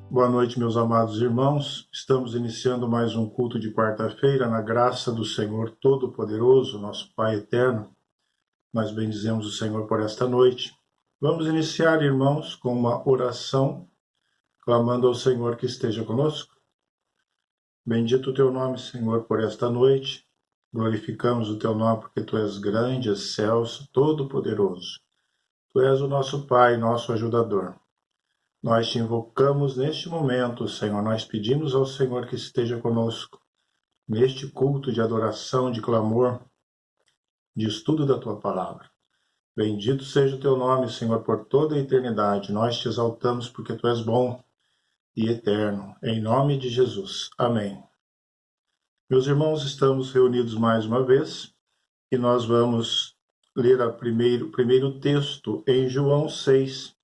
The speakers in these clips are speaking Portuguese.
Boa noite, meus amados irmãos. Estamos iniciando mais um culto de quarta-feira na graça do Senhor Todo-Poderoso, nosso Pai eterno. Nós bendizemos o Senhor por esta noite. Vamos iniciar, irmãos, com uma oração, clamando ao Senhor que esteja conosco. Bendito o teu nome, Senhor, por esta noite. Glorificamos o teu nome porque tu és grande, excelso, todo-poderoso. Tu és o nosso Pai, nosso ajudador. Nós te invocamos neste momento, Senhor. Nós pedimos ao Senhor que esteja conosco neste culto de adoração, de clamor, de estudo da tua palavra. Bendito seja o teu nome, Senhor, por toda a eternidade. Nós te exaltamos porque tu és bom e eterno. Em nome de Jesus. Amém. Meus irmãos, estamos reunidos mais uma vez e nós vamos ler o primeiro texto em João 6.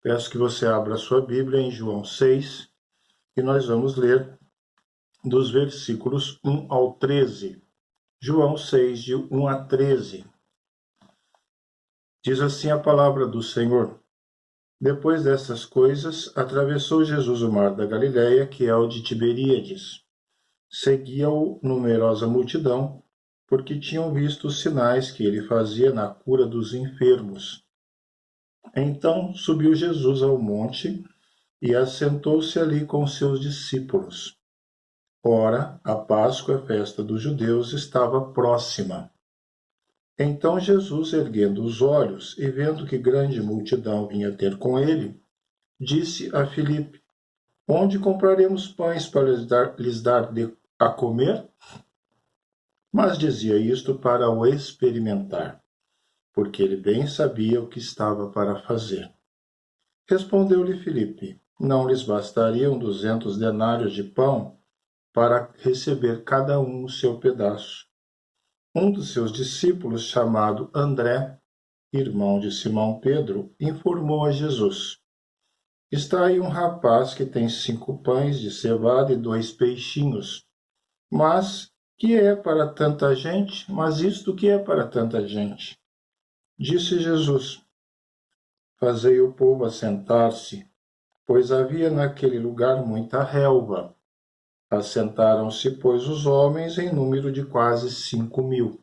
Peço que você abra a sua Bíblia em João 6 e nós vamos ler dos versículos 1 ao 13. João 6, de 1 a 13. Diz assim a palavra do Senhor. Depois dessas coisas, atravessou Jesus o mar da Galileia, que é o de Tiberíades. Seguia-o numerosa multidão, porque tinham visto os sinais que ele fazia na cura dos enfermos. Então subiu Jesus ao monte e assentou-se ali com seus discípulos. Ora, a Páscoa, a festa dos judeus, estava próxima. Então Jesus, erguendo os olhos e vendo que grande multidão vinha ter com ele, disse a Filipe: Onde compraremos pães para lhes dar a comer? Mas dizia isto para o experimentar, porque ele bem sabia o que estava para fazer. Respondeu-lhe Filipe: Não lhes bastariam 200 denários de pão para receber cada um o seu pedaço? Um dos seus discípulos, chamado André, irmão de Simão Pedro, informou a Jesus: Está aí um rapaz que tem 5 pães de cevada e 2 peixinhos. Mas que é para tanta gente? Mas isto que é para tanta gente? Disse Jesus: Fazei o povo assentar-se, pois havia naquele lugar muita relva. Assentaram-se, pois, os homens em número de quase 5.000.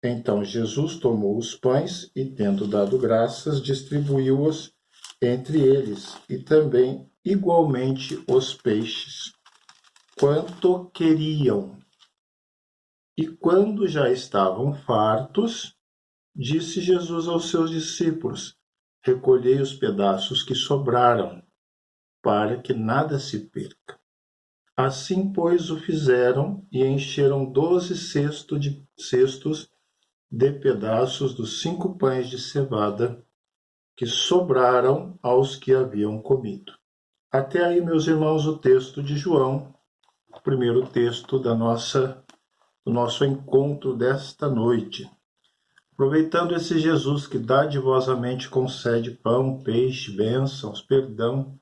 Então Jesus tomou os pães e, tendo dado graças, distribuiu-os entre eles, e também igualmente os peixes, quanto queriam. E quando já estavam fartos, disse Jesus aos seus discípulos: Recolhei os pedaços que sobraram, para que nada se perca. Assim, pois, o fizeram e encheram 12 cestos de pedaços dos 5 pães de cevada que sobraram aos que haviam comido. Até aí, meus irmãos, o texto de João, o primeiro texto do nosso encontro desta noite. Aproveitando esse Jesus que dadivosamente concede pão, peixe, bênçãos, perdão,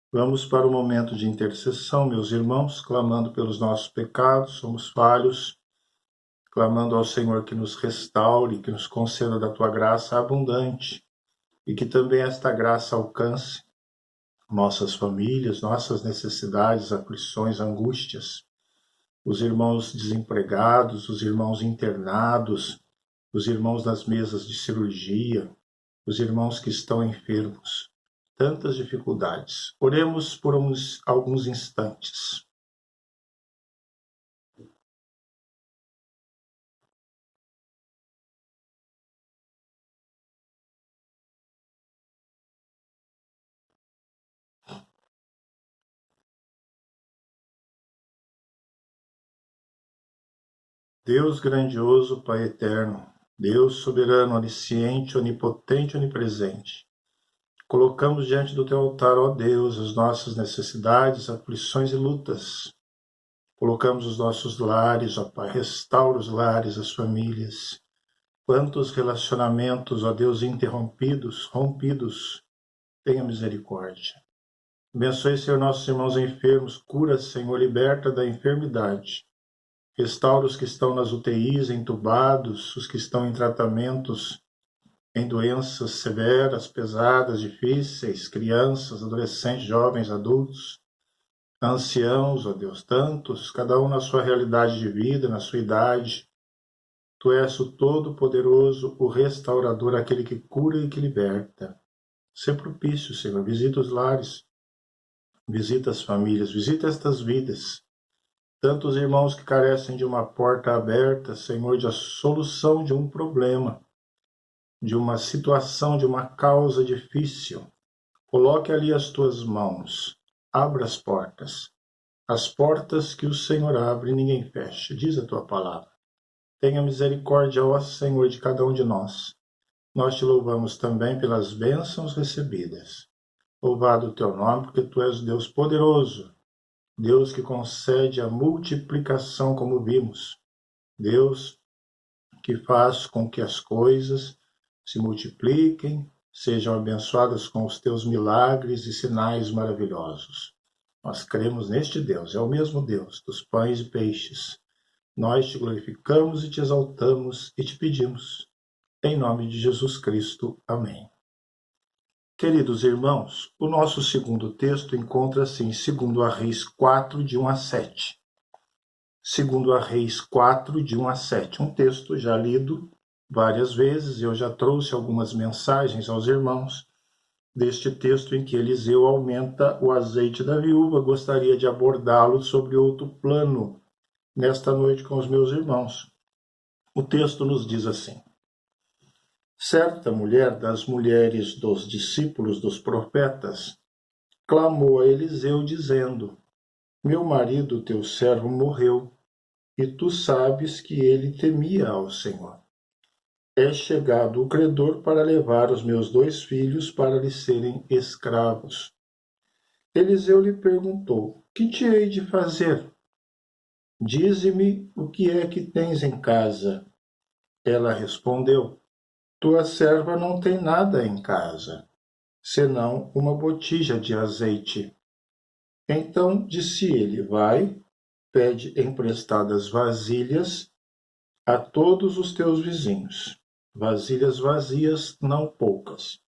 vamos para o momento de intercessão, meus irmãos, clamando pelos nossos pecados, somos falhos, clamando ao Senhor que nos restaure, que nos conceda da tua graça abundante e que também esta graça alcance nossas famílias, nossas necessidades, aflições, angústias, os irmãos desempregados, os irmãos internados, os irmãos nas mesas de cirurgia, os irmãos que estão enfermos. Tantas dificuldades. Oremos por alguns instantes. Deus grandioso, Pai eterno, Deus soberano, onisciente, onipotente, onipresente, colocamos diante do teu altar, ó Deus, as nossas necessidades, aflições e lutas. Colocamos os nossos lares, ó Pai, restaura os lares, as famílias. Quantos relacionamentos, ó Deus, interrompidos, rompidos, tenha misericórdia. Abençoe, Senhor, nossos irmãos enfermos, cura, Senhor, liberta da enfermidade. Restaura os que estão nas UTIs, entubados, os que estão em tratamentos em doenças severas, pesadas, difíceis, crianças, adolescentes, jovens, adultos, anciãos, ó Deus, tantos, cada um na sua realidade de vida, na sua idade. Tu és o Todo-Poderoso, o Restaurador, aquele que cura e que liberta. Sê propício, Senhor, visita os lares, visita as famílias, visita estas vidas. Tantos irmãos que carecem de uma porta aberta, Senhor, de a solução de um problema, de uma situação, de uma causa difícil. Coloque ali as tuas mãos, abra as portas que o Senhor abre, ninguém fecha, diz a tua palavra. Tenha misericórdia, ó Senhor, de cada um de nós. Nós te louvamos também pelas bênçãos recebidas. Louvado o teu nome, porque tu és Deus poderoso, Deus que concede a multiplicação, como vimos. Deus que faz com que as coisas se multipliquem, sejam abençoadas com os teus milagres e sinais maravilhosos. Nós cremos neste Deus, é o mesmo Deus dos pães e peixes. Nós te glorificamos e te exaltamos e te pedimos, em nome de Jesus Cristo. Amém. Queridos irmãos, o nosso segundo texto encontra-se em 2 Reis 4, de 1 a 7. 2 Reis 4, de 1 a 7. Um texto já lido várias vezes, eu já trouxe algumas mensagens aos irmãos deste texto em que Eliseu aumenta o azeite da viúva. Gostaria de abordá-lo sobre outro plano nesta noite com os meus irmãos. O texto nos diz assim: certa mulher das mulheres dos discípulos dos profetas clamou a Eliseu, dizendo: meu marido, teu servo, morreu, e tu sabes que ele temia ao Senhor. É chegado o credor para levar os meus 2 filhos para lhe serem escravos. Eliseu lhe perguntou: que te hei de fazer? Dize-me o que é que tens em casa. Ela respondeu: tua serva não tem nada em casa, senão uma botija de azeite. Então disse ele: vai, pede emprestadas vasilhas a todos os teus vizinhos, vasilhas vazias, não poucas.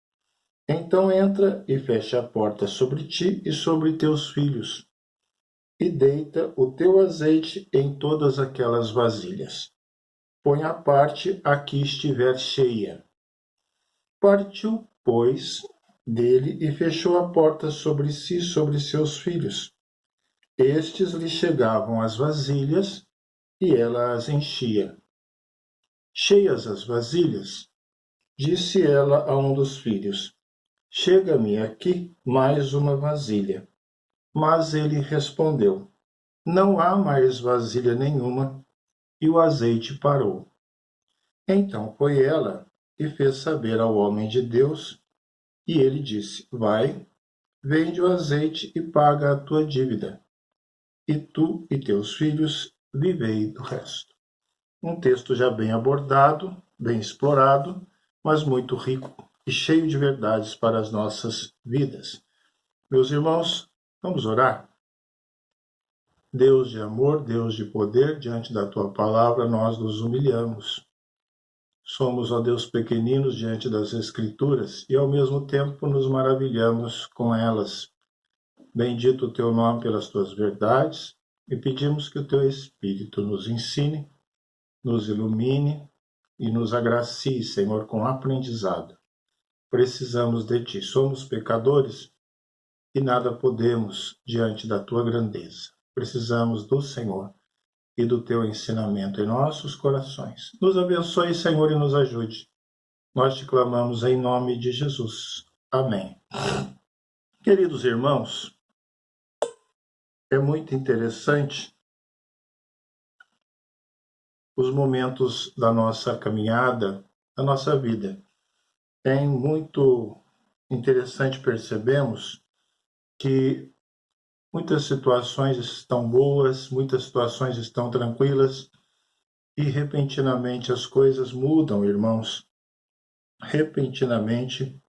Então entra e fecha a porta sobre ti e sobre teus filhos, e deita o teu azeite em todas aquelas vasilhas. Põe à parte a que estiver cheia. Partiu, pois, dele e fechou a porta sobre si e sobre seus filhos. Estes lhe chegavam as vasilhas, e ela as enchia. Cheias as vasilhas, disse ela a um dos filhos: chega-me aqui mais uma vasilha. Mas ele respondeu: não há mais vasilha nenhuma, e o azeite parou. Então foi ela e fez saber ao homem de Deus, e ele disse: vai, vende o azeite e paga a tua dívida, e tu e teus filhos vivei do resto. Um texto já bem abordado, bem explorado, mas muito rico e cheio de verdades para as nossas vidas. Meus irmãos, vamos orar? Deus de amor, Deus de poder, diante da tua palavra nós nos humilhamos. Somos, ó Deus, pequeninos diante das Escrituras e ao mesmo tempo nos maravilhamos com elas. Bendito o teu nome pelas tuas verdades e pedimos que o teu Espírito nos ensine, nos ilumine e nos agracie, Senhor, com aprendizado. Precisamos de ti. Somos pecadores e nada podemos diante da tua grandeza. Precisamos do Senhor e do teu ensinamento em nossos corações. Nos abençoe, Senhor, e nos ajude. Nós te clamamos em nome de Jesus. Amém. Queridos irmãos, é muito interessante os momentos da nossa caminhada, da nossa vida. É muito interessante percebemos que muitas situações estão boas, muitas situações estão tranquilas e repentinamente as coisas mudam, irmãos. Repentinamente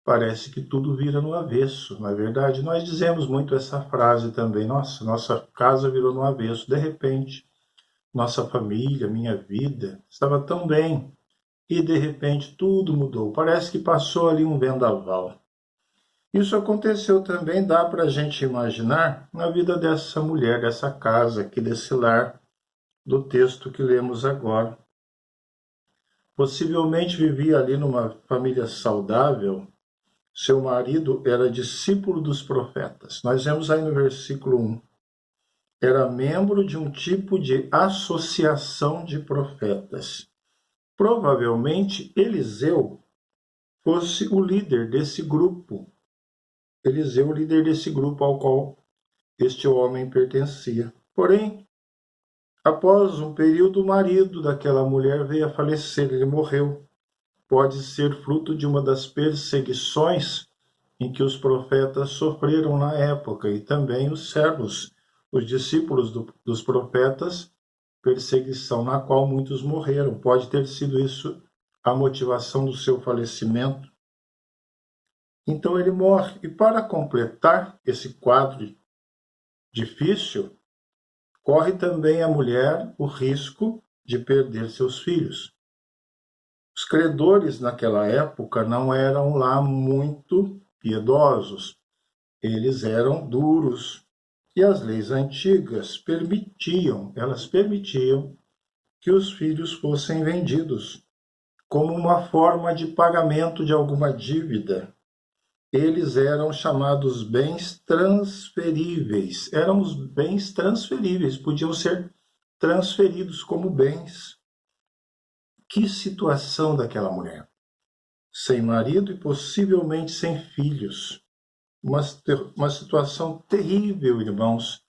parece que tudo vira no avesso, não é verdade? Nós dizemos muito essa frase também: nossa casa virou no avesso. De repente, nossa família, minha vida estava tão bem, e de repente tudo mudou. Parece que passou ali um vendaval. Isso aconteceu também, dá para a gente imaginar, na vida dessa mulher, dessa casa aqui, desse lar, do texto que lemos agora. Possivelmente vivia ali numa família saudável. Seu marido era discípulo dos profetas. Nós vemos aí no versículo 1. Era membro de um tipo de associação de profetas. Provavelmente Eliseu fosse o líder desse grupo. Eliseu, o líder desse grupo ao qual este homem pertencia. Porém, após um período, o marido daquela mulher veio a falecer, ele morreu. Pode ser fruto de uma das perseguições em que os profetas sofreram na época, e também os servos, os discípulos dos profetas, perseguição na qual muitos morreram. Pode ter sido isso a motivação do seu falecimento. Então ele morre. E para completar esse quadro difícil, corre também a mulher o risco de perder seus filhos. Os credores naquela época não eram lá muito piedosos. Eles eram duros. E as leis antigas permitiam que os filhos fossem vendidos como uma forma de pagamento de alguma dívida. Eles eram chamados bens transferíveis. Eram os bens transferíveis, podiam ser transferidos como bens. Que situação daquela mulher! Sem marido e possivelmente sem filhos. Uma situação terrível, irmãos,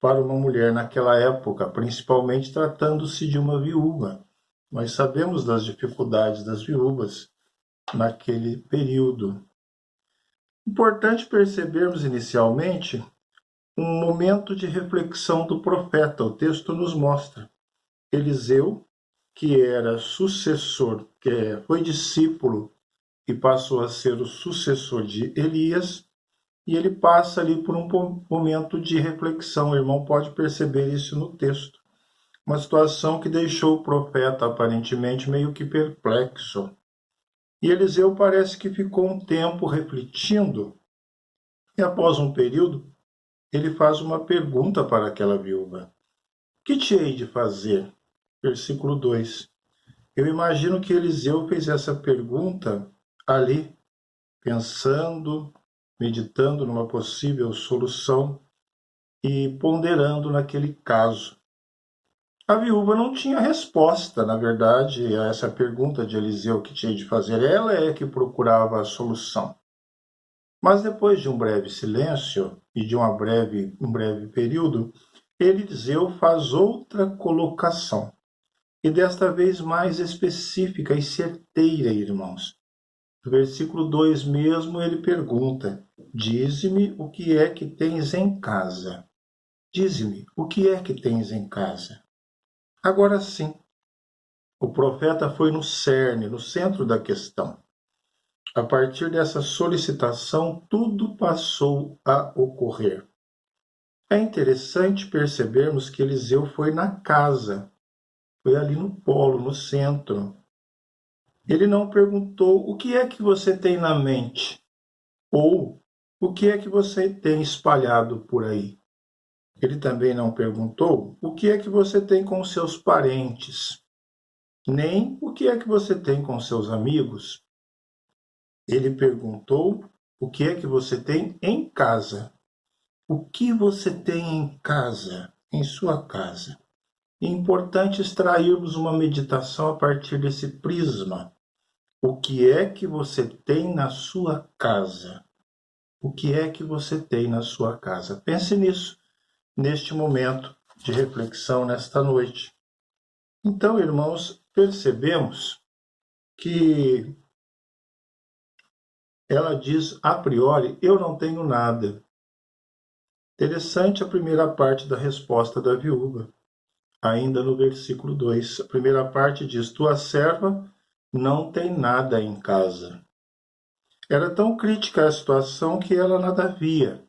para uma mulher naquela época, principalmente tratando-se de uma viúva. Nós sabemos das dificuldades das viúvas naquele período. Importante percebermos inicialmente um momento de reflexão do profeta. O texto nos mostra Eliseu, que era sucessor, que foi discípulo e passou a ser o sucessor de Elias, e ele passa ali por um momento de reflexão. O irmão pode perceber isso no texto. Uma situação que deixou o profeta aparentemente meio que perplexo. E Eliseu parece que ficou um tempo refletindo, e após um período, ele faz uma pergunta para aquela viúva. Que te hei de fazer? Versículo 2. Eu imagino que Eliseu fez essa pergunta ali, pensando, meditando numa possível solução e ponderando naquele caso. A viúva não tinha resposta, na verdade, a essa pergunta de Eliseu que tinha de fazer. Ela é que procurava a solução. Mas depois de um breve silêncio e de um breve período, Eliseu faz outra colocação. E desta vez mais específica e certeira, irmãos. No versículo 2 mesmo, ele pergunta: dize-me o que é que tens em casa. Dize-me o que é que tens em casa. Agora sim, o profeta foi no cerne, no centro da questão. A partir dessa solicitação, tudo passou a ocorrer. É interessante percebermos que Eliseu foi na casa, foi ali no polo, no centro. Ele não perguntou o que é que você tem na mente, ou o que é que você tem espalhado por aí. Ele também não perguntou o que é que você tem com seus parentes, nem o que é que você tem com seus amigos. Ele perguntou o que é que você tem em casa. O que você tem em casa, em sua casa? É importante extrairmos uma meditação a partir desse prisma. O que é que você tem na sua casa? O que é que você tem na sua casa? Pense nisso, neste momento de reflexão, nesta noite. Então, irmãos, percebemos que ela diz a priori: eu não tenho nada. Interessante a primeira parte da resposta da viúva, ainda no versículo 2. A primeira parte diz: tua serva não tem nada em casa. Era tão crítica a situação que ela nada via.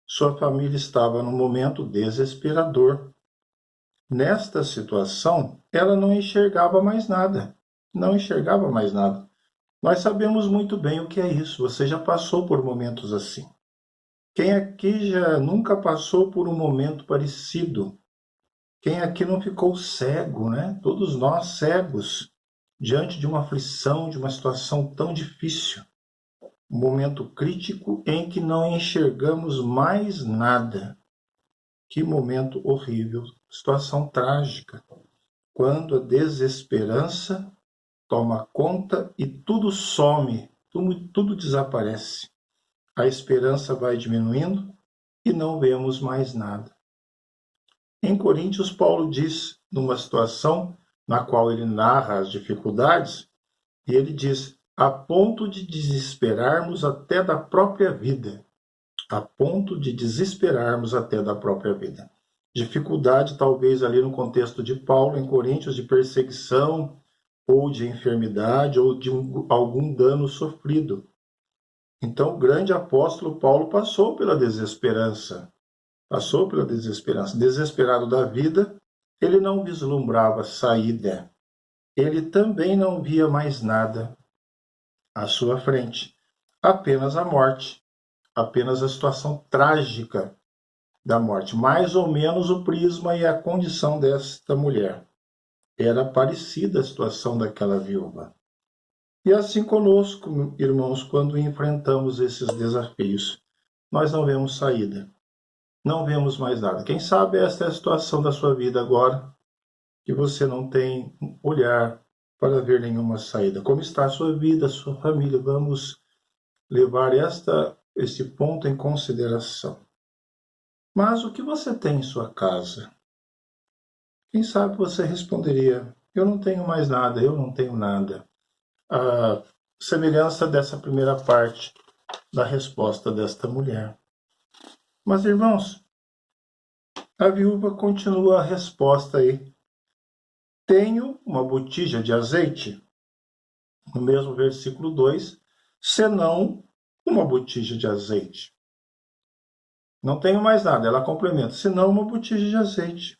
Sua família estava num momento desesperador. Nesta situação, ela não enxergava mais nada. não enxergava mais nada. Nós sabemos muito bem o que é isso. Você já passou por momentos assim. Quem aqui já nunca passou por um momento parecido? Quem aqui não ficou cego, né? Todos nós cegos, diante de uma aflição, de uma situação tão difícil. Um momento crítico em que não enxergamos mais nada. Que momento horrível, situação trágica. Quando a desesperança toma conta e tudo some, tudo desaparece. A esperança vai diminuindo e não vemos mais nada. Em Coríntios, Paulo diz, numa situação na qual ele narra as dificuldades, e ele diz, a ponto de desesperarmos até da própria vida. A ponto de desesperarmos até da própria vida. Dificuldade, talvez, ali no contexto de Paulo, em Coríntios, de perseguição, ou de enfermidade, ou de algum dano sofrido. Então, o grande apóstolo Paulo passou pela desesperança. Desesperado da vida, ele não vislumbrava saída. Ele também não via mais nada à sua frente. Apenas a morte. Apenas a situação trágica da morte. Mais ou menos o prisma e a condição desta mulher. Era parecida a situação daquela viúva. E assim conosco, irmãos, quando enfrentamos esses desafios, nós não vemos saída. Não vemos mais nada. Quem sabe esta é a situação da sua vida agora, que você não tem olhar para ver nenhuma saída. Como está a sua vida, a sua família? Vamos levar este ponto em consideração. Mas o que você tem em sua casa? Quem sabe você responderia, eu não tenho mais nada, eu não tenho nada. A semelhança dessa primeira parte da resposta desta mulher. Mas, irmãos, a viúva continua a resposta aí. Tenho uma botija de azeite, no mesmo versículo 2, senão uma botija de azeite. Não tenho mais nada, ela complementa, senão uma botija de azeite.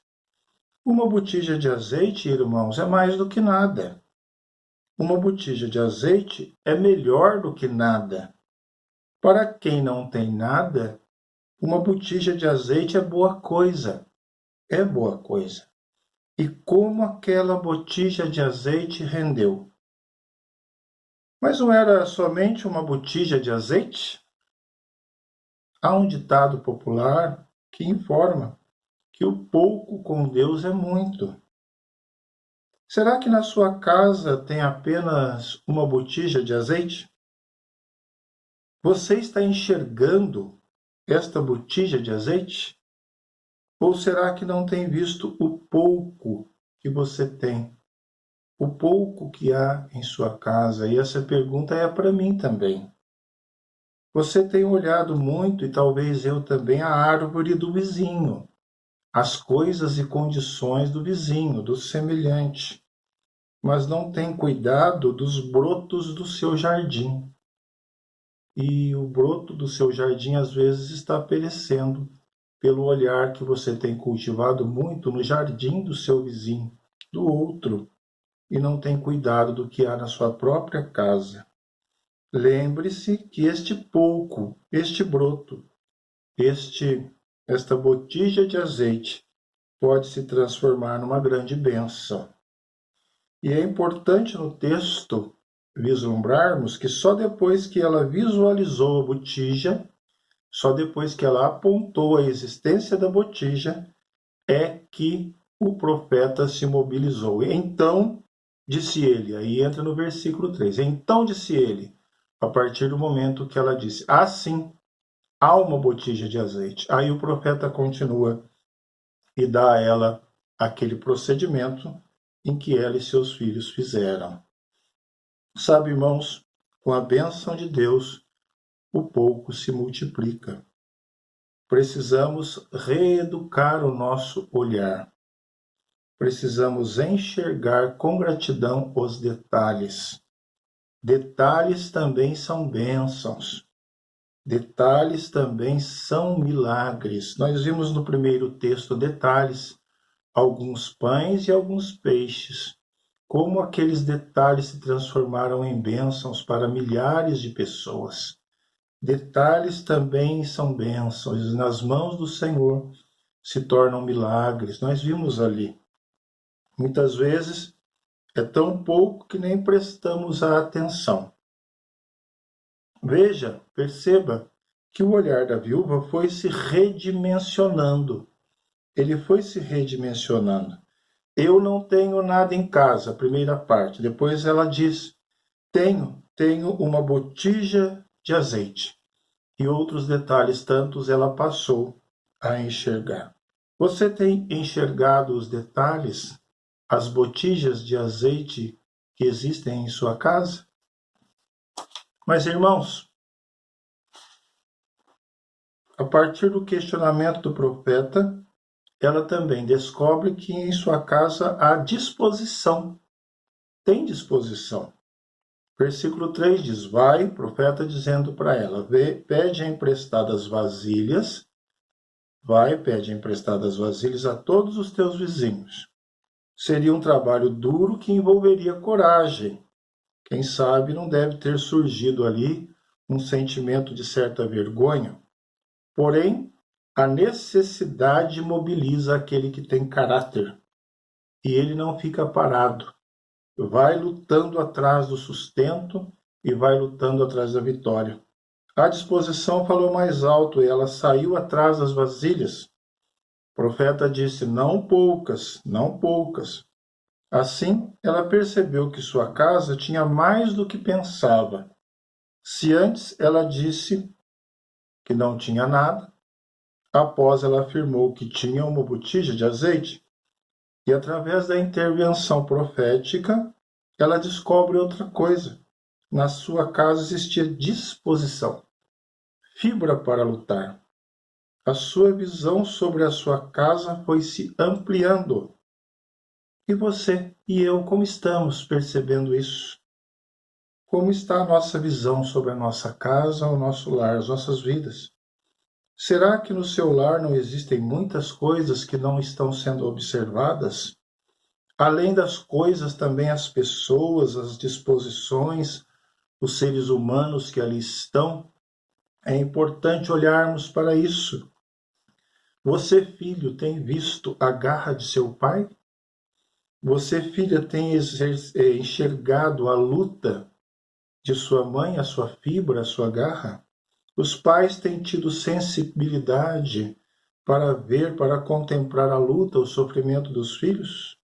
Uma botija de azeite, irmãos, é mais do que nada. Uma botija de azeite é melhor do que nada. Para quem não tem nada, uma botija de azeite é boa coisa. É boa coisa. E como aquela botija de azeite rendeu? Mas não era somente uma botija de azeite? Há um ditado popular que informa que o pouco com Deus é muito. Será que na sua casa tem apenas uma botija de azeite? Você está enxergando esta botija de azeite? Ou será que não tem visto o pouco que você tem? O pouco que há em sua casa? E essa pergunta é para mim também. Você tem olhado muito, e talvez eu também, a árvore do vizinho, as coisas e condições do vizinho, do semelhante, mas não tem cuidado dos brotos do seu jardim. E o broto do seu jardim às vezes está perecendo pelo olhar que você tem cultivado muito no jardim do seu vizinho, do outro, e não tem cuidado do que há na sua própria casa. Lembre-se que este pouco, este broto, esta botija de azeite pode se transformar numa grande bênção. E é importante no texto vislumbrarmos que só depois que ela visualizou a botija, só depois que ela apontou a existência da botija, é que o profeta se mobilizou. Então, disse ele, aí entra no versículo 3, então disse ele, a partir do momento que ela disse, sim, há uma botija de azeite. Aí o profeta continua e dá a ela aquele procedimento em que ela e seus filhos fizeram. Sabe, irmãos, com a bênção de Deus, o pouco se multiplica. Precisamos reeducar o nosso olhar. Precisamos enxergar com gratidão os detalhes. Detalhes também são bênçãos. Detalhes também são milagres. Nós vimos no primeiro texto detalhes, alguns pães e alguns peixes. como aqueles detalhes se transformaram em bênçãos para milhares de pessoas. Detalhes também são bênçãos, e nas mãos do Senhor se tornam milagres. Nós vimos ali. Muitas vezes é tão pouco que nem prestamos a atenção. Veja, perceba que o olhar da viúva foi se redimensionando. Ele foi se redimensionando. Eu não tenho nada em casa, a primeira parte. Depois ela diz, tenho uma botija de azeite. E outros detalhes tantos ela passou a enxergar. Você tem enxergado os detalhes, as botijas de azeite que existem em sua casa? Mas, irmãos, a partir do questionamento do profeta, ela também descobre que em sua casa há disposição. Tem disposição. Versículo 3 diz, vai, o profeta dizendo para ela, pede emprestadas vasilhas, pede emprestadas vasilhas a todos os teus vizinhos. Seria um trabalho duro que envolveria coragem. Quem sabe não deve ter surgido ali um sentimento de certa vergonha. Porém, a necessidade mobiliza aquele que tem caráter. E ele não fica parado. Vai lutando atrás do sustento e vai lutando atrás da vitória. A disposição falou mais alto e ela saiu atrás das vasilhas. O profeta disse, não poucas, não poucas. Assim, ela percebeu que sua casa tinha mais do que pensava. Se antes ela disse que não tinha nada, após ela afirmou que tinha uma botija de azeite, e através da intervenção profética, ela descobre outra coisa. Na sua casa existia disposição, fibra para lutar. A sua visão sobre a sua casa foi se ampliando. E você e eu, como estamos percebendo isso? Como está a nossa visão sobre a nossa casa, o nosso lar, as nossas vidas? Será que no seu lar não existem muitas coisas que não estão sendo observadas? Além das coisas, também as pessoas, as disposições, os seres humanos que ali estão. É importante olharmos para isso. Você, filho, tem visto a garra de seu pai? Você, filha, tem enxergado a luta de sua mãe, a sua fibra, a sua garra? Os pais têm tido sensibilidade para ver, para contemplar a luta, o sofrimento dos filhos?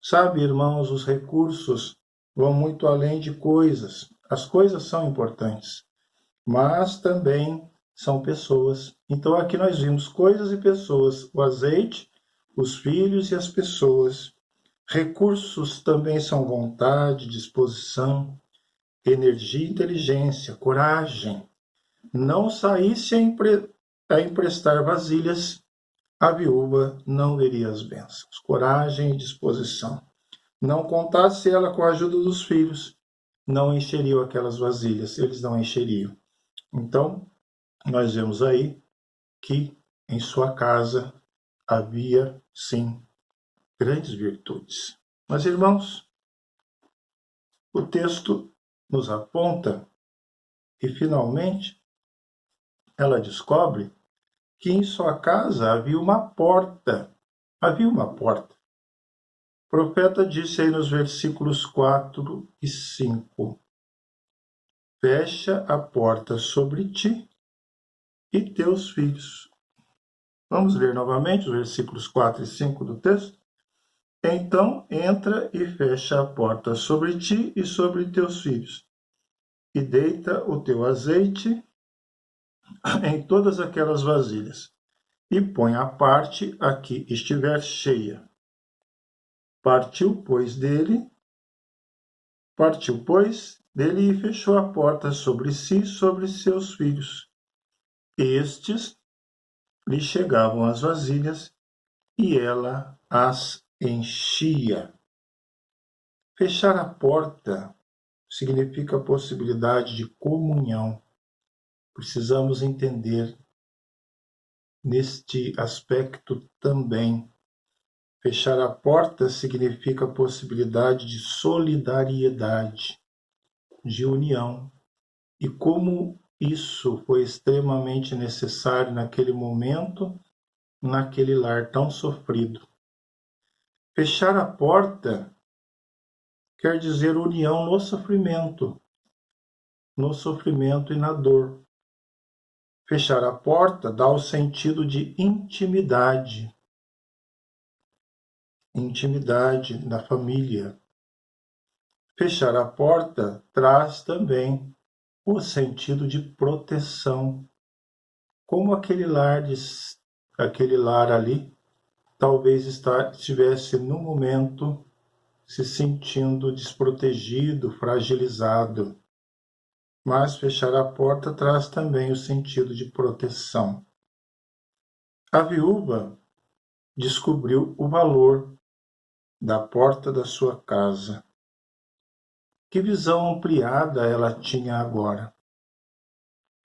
Sabe, irmãos, os recursos vão muito além de coisas. As coisas são importantes, mas também são pessoas. Então aqui nós vimos coisas e pessoas, o azeite, os filhos e as pessoas. Recursos também são vontade, disposição, energia, inteligência, coragem. Não saísse a emprestar vasilhas, a viúva não veria as bênçãos. Coragem e disposição. Não contasse ela com a ajuda dos filhos, não encheriam aquelas vasilhas, eles não encheriam. Então, nós vemos aí que em sua casa havia, sim, grandes virtudes. Mas, irmãos, o texto nos aponta que, finalmente, ela descobre que em sua casa havia uma porta. Havia uma porta. O profeta disse aí nos versículos 4 e 5, fecha a porta sobre ti e teus filhos. Vamos ler novamente os versículos 4 e 5 do texto? Então entra e fecha a porta sobre ti e sobre teus filhos, e deita o teu azeite em todas aquelas vasilhas, e põe a parte a que estiver cheia. Partiu, pois, dele e fechou a porta sobre si e sobre seus filhos. Estes lhe chegavam as vasilhas, e ela as enchia. Fechar a porta significa a possibilidade de comunhão. Precisamos entender neste aspecto também. Fechar a porta significa a possibilidade de solidariedade, de união. E como isso foi extremamente necessário naquele momento, naquele lar tão sofrido. Fechar a porta quer dizer união no sofrimento e na dor. Fechar a porta dá o sentido de intimidade da família. Fechar a porta traz também o sentido de proteção, como aquele lar ali talvez estivesse no momento se sentindo desprotegido, fragilizado. Mas fechar a porta traz também o sentido de proteção. A viúva descobriu o valor da porta da sua casa. Que visão ampliada ela tinha agora?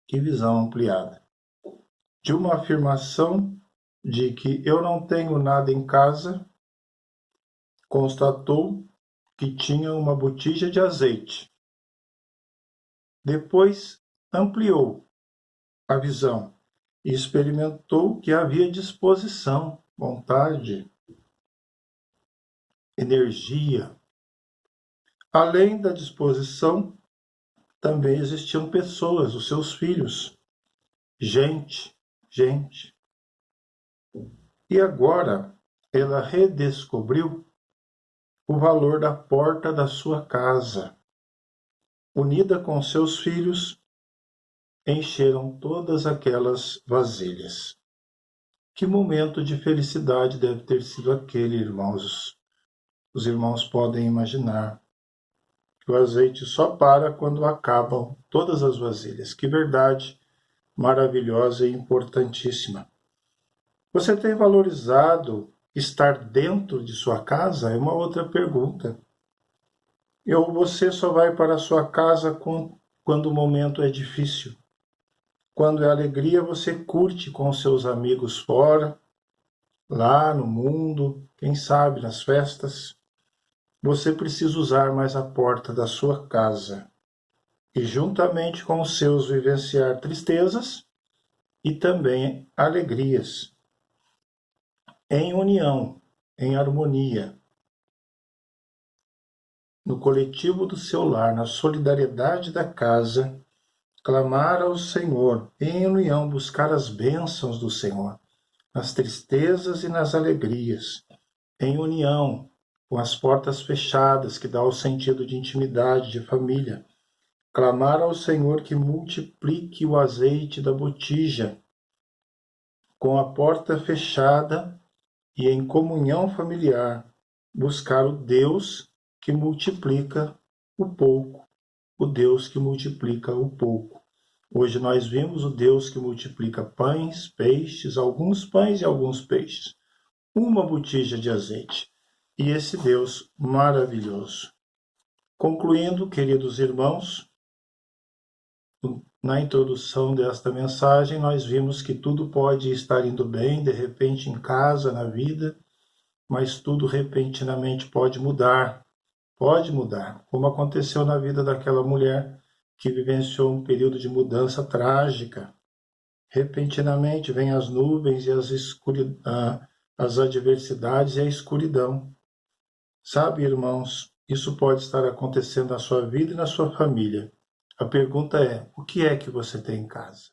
Que visão ampliada? De uma afirmação de que eu não tenho nada em casa, constatou que tinha uma botija de azeite. Depois ampliou a visão e experimentou que havia disposição, vontade, energia. Além da disposição, também existiam pessoas, os seus filhos, gente. E agora ela redescobriu o valor da porta da sua casa. Unida com seus filhos, encheram todas aquelas vasilhas. Que momento de felicidade deve ter sido aquele, irmãos? Os irmãos podem imaginar que o azeite só para quando acabam todas as vasilhas. Que verdade maravilhosa e importantíssima. Você tem valorizado estar dentro de sua casa? É uma outra pergunta. Ou você só vai para a sua casa quando o momento é difícil? Quando é alegria, você curte com seus amigos fora, lá no mundo, quem sabe nas festas. Você precisa usar mais a porta da sua casa e, juntamente com os seus, vivenciar tristezas e também alegrias, em união, em harmonia, no coletivo do seu lar, na solidariedade da casa, clamar ao Senhor, em união, buscar as bênçãos do Senhor, nas tristezas e nas alegrias, em união, com as portas fechadas, que dá o sentido de intimidade, de família. Clamar ao Senhor que multiplique o azeite da botija, com a porta fechada e em comunhão familiar, buscar o Deus que multiplica o pouco, o Deus que multiplica o pouco. Hoje nós vimos o Deus que multiplica pães, peixes, alguns pães e alguns peixes, uma botija de azeite. E esse Deus maravilhoso. Concluindo, queridos irmãos, na introdução desta mensagem, nós vimos que tudo pode estar indo bem, de repente em casa, na vida, mas tudo repentinamente pode mudar, como aconteceu na vida daquela mulher que vivenciou um período de mudança trágica. Repentinamente vêm as nuvens e as adversidades e a escuridão. Sabe, irmãos, isso pode estar acontecendo na sua vida e na sua família. A pergunta é, o que é que você tem em casa?